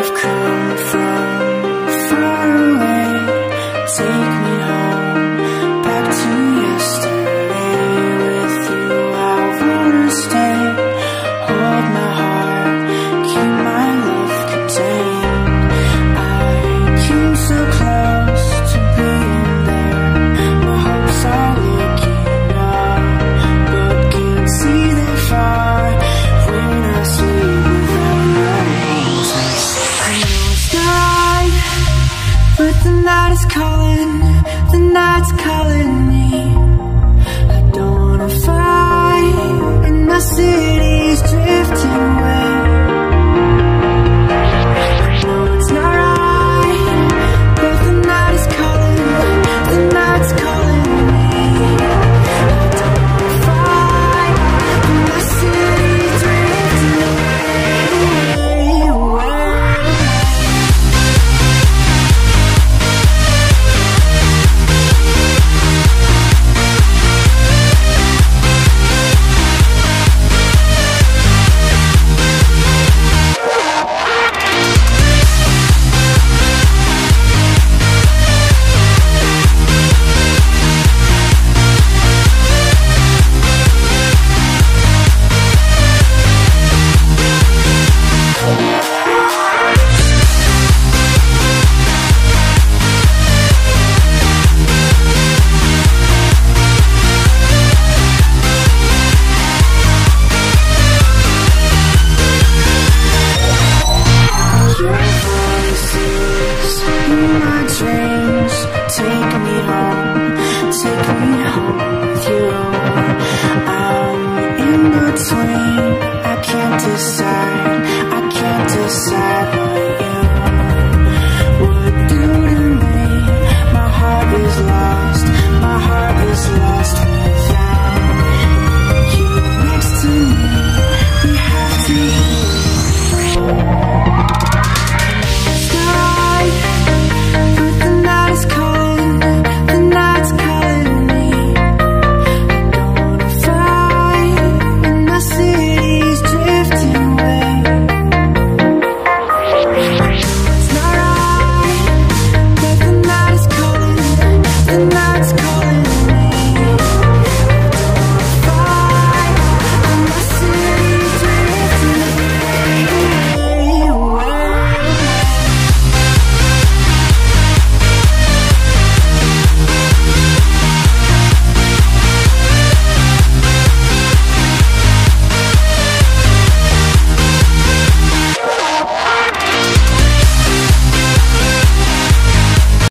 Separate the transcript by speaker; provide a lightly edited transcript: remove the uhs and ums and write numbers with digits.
Speaker 1: I've come from far away. Take me home, back to yesterday. With you I wanna stay. Hold my heart, keep my love contained. I came so close to being there. My hopes are looking up, but can't see that far when I sleep without roses. I know it's not right, but the night is calling, the night's calling me. I don't wanna fight, and my city's drifting away. I know it's not right, but the night is calling, the night's calling me. I don't wanna fight, and my city's drifting away. Your voices in my dreams, take me home with you. I'm in between, I can't decide what